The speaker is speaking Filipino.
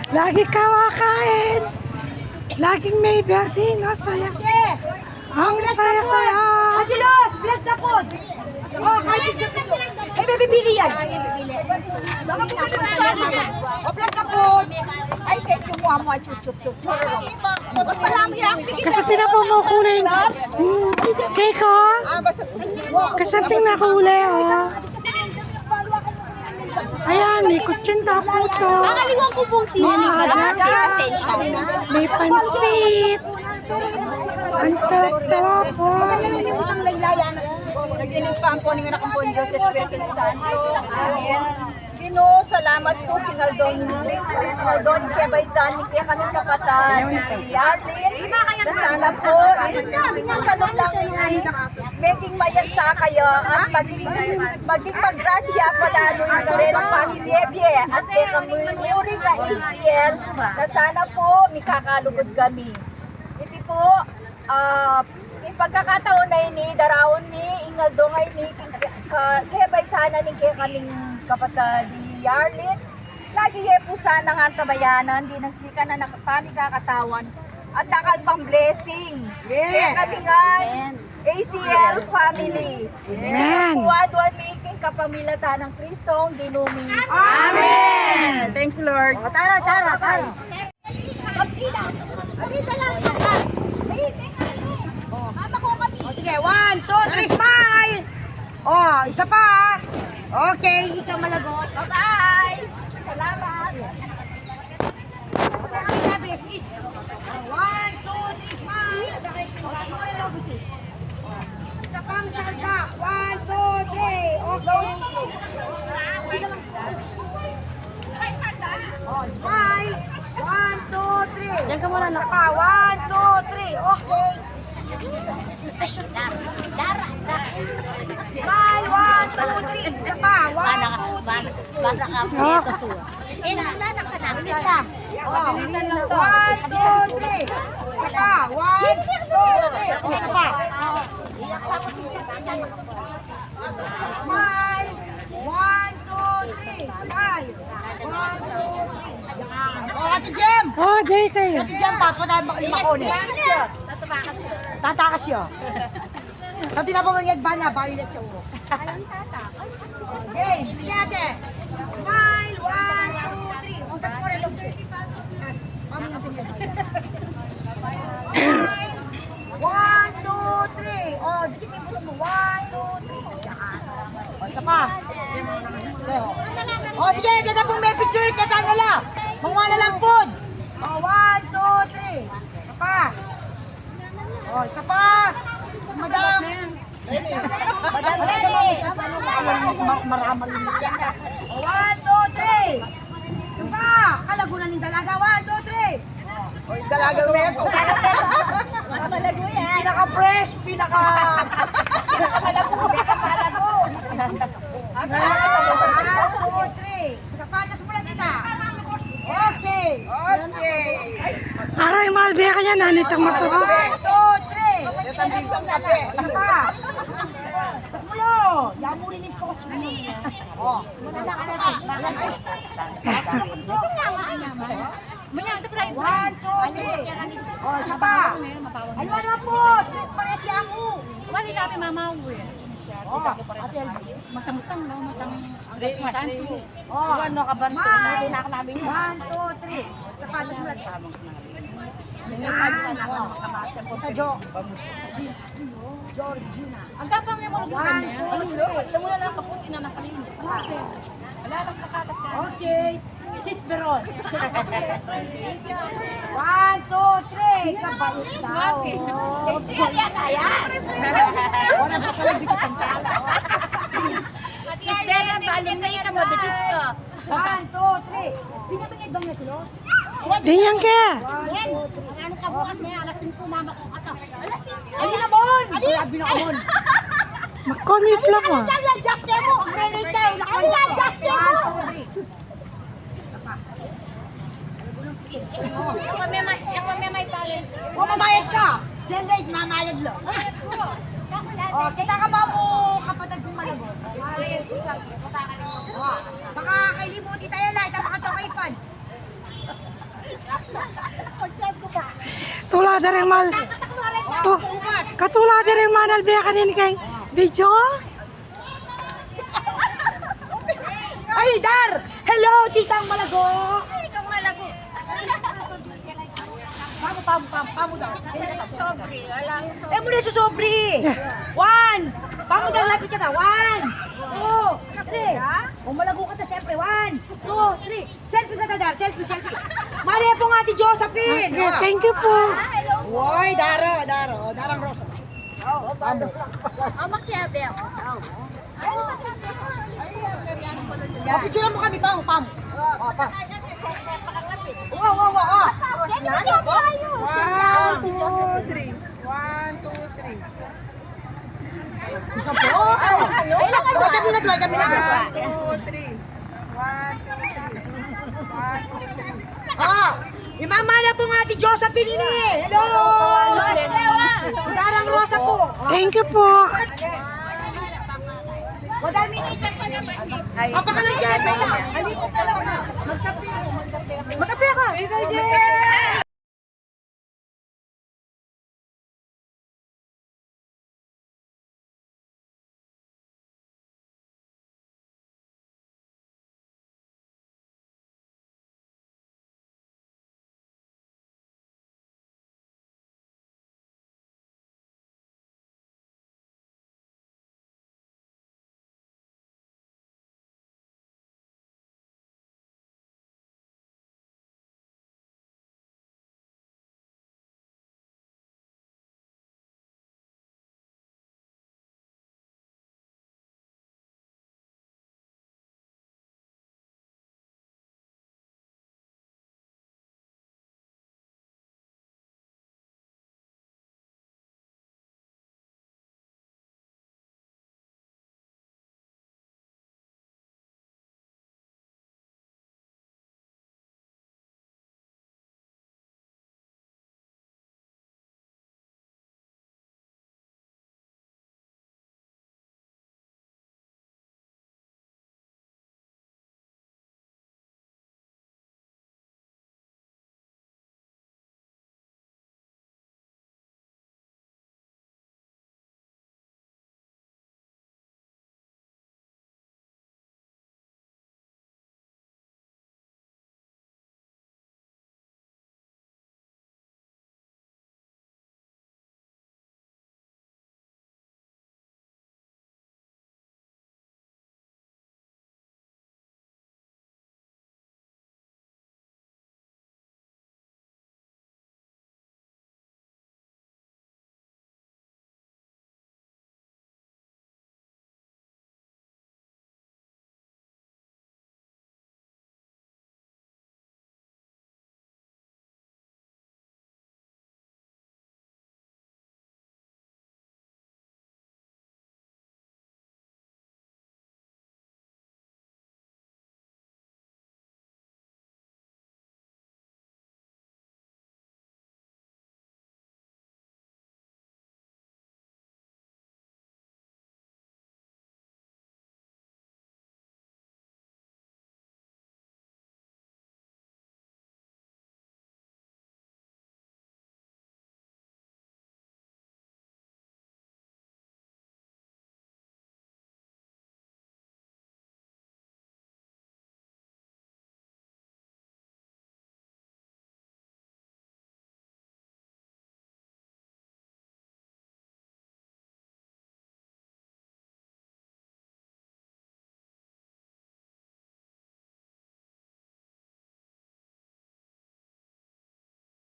Lagi kawakain. Laging may birthday, no? Saya. Ang saya-saya. Adilos, bless na po. Oh, kahit ay, bibili yan. Baka bumili na sa amin. Oh, bless na po. Ay, thank you mo, amo. Chup. Mas marami lang. Kasi tinapumukunin. Cake, oh. Kasanting nakahuli, oh. Ayan, may kutsinta po ito. Kakaliwan ko pong sili. May pansit. Ang totoo po. Ang laylayan. Nag-inigpaan po ng anak ng Bon Diyos, Espiritu Santo. Amen. Ginoo, salamat po, Kinaldong ni Kebaytan, ni Kaya kaming kapatan, Yarlin, na sana po, ang kalog lang ini, maging mayan sa kayo, at maging maggrasya palalo yung kanilang pamilye, at kaya kamuri ka ACL, na sana po, mikakalugod kami. Iti po, pagkakataon na ini, darawon ni Ingaldo ngay ni kaya baytana ni kaya kaming kapatid ni Yarlin. Lagi po sana nga tabayanan, di nang sika na nakapani kakatawan at nakal pang blessing. Kaya kami nga ACL family. Amen. Kuwadwan making kapamilata ng Kristong dinuming. Amen. Thank you, Lord. Tara. Kapsida. Dito lang. Sige, 1, 2, 3, smile! Oh, isa pa. Okay, ikaw malagot. Bye-bye! Salamat! 1, 2, 3, smile! Smile lang, busis. Isa pang salga. 1, 2, 3. Okay. Oh, smile. 1, 2, 3. Yan ka muna na. Isa pa. 1, 2, 3. Okay. Smile, 1, 2, 3. Isa pa. 1, 2, 3. Bilis ka. 1, 2, 3. Isa pa. 1, 2, 3. Isa pa. Smile. 1, 2, 3. Smile. 1, 2, 3. Yan. Oh, Ate Jem. Oh, day kayo. Ate Jem, papunta mo lima ko ni. Tatakas siya. Sa tinapamangyan ba na, violet sa ulo. Okay, sige ate. Smile, 1, 2, 3. Untas mo rin lang. Smile, 1, 2, 3. Oh, dikit yung buto mo. 1, 2, 3. Yan. O, isa pa. Oh, sige, ganda pong may picture. Kata nila. Mga lang po. Oh, 1, 2, 3. Isa pa. Oh, isa pa. Madam. Madam, maraming yan. 1, 2, 3. Isa pa. Kalagunan ng dalaga. 1, 2, 3. Oy, dalagang neto. Mas malago yan! Pinaka-fresh, pinaka-palago. 1, 2, 3. Isa pa. Tas mo lang kita. Okay. Aray, malbiya ka niya, nanitang masarap. 1, 2, 3. Isang kape. Isa pa. Tas mo lo. Yamurin yung po. Oh. Maya, ito pala 1, 2, 3. Oh, isa pa. Ano naman po? Pares siya ako. Wali kami mamawi. Oh, Ate LB. Masang-masang, no? Matang kanto. Oh, ano ka ba? Smile. 1, 2, 3. Sa patas mo lang. Punta Jo. Georgina. Ang gapang niya mga 1, 2, 3. Alam mo na lang kaputi na nakalimus. Wala lang nakakatas. Okay. Mrs. Beron. 1, 2, 3. Kabait daw. Siya kaya? Walang pasalag dito sa tala. Sis Bella, baalim na ito, mabitis ko. 1, 2, 3. Binabingid bang neto, Los? Diyan ka. 1, 2, 3. Ano ka bukas na yan? Alas 5 mama ko kata. Alas 5. Ay, namon! Grabe na kamon. Mag-commute lang mo. Just kayo mo! Relate tayo. Ayan, just kayo mo! 1, 2, 3. Ako may talent. O, mamayad ka. Delayed, mamayad lo. O, kita ka ba mo kapatid kong malagot? Baka kailimuti tayo lang, ito makatokaipan. Tulad na rin mal. Katulad na rin manal biya kanin kay video. Ay, Dar! Hello, titang Malago! Titang Malago! Pamo daw. Sobri, walang sobri. Eh, muna susobri! 1! Pamo daw, lapit ka na. 1, 2, 3. Kung malago ka na, siyempre. 1, 2, 3. Selfie ka na, Dar. Selfie. Mali po nga, Ate Josephine! Sige, thank you po. Uy, Darang Rosa. Pamo. Makiabe. Picture mo kami, Pamo. Pa. Wow. Isa po. Kami lang. 1, 2, 3. Imama na po nga Ate Josephine ini. Hello. Darang Rosa po. Thank you po. Wadal minita pa naman. Papakalan dyan. Halika talaga. Magkape ako. Magkape ka.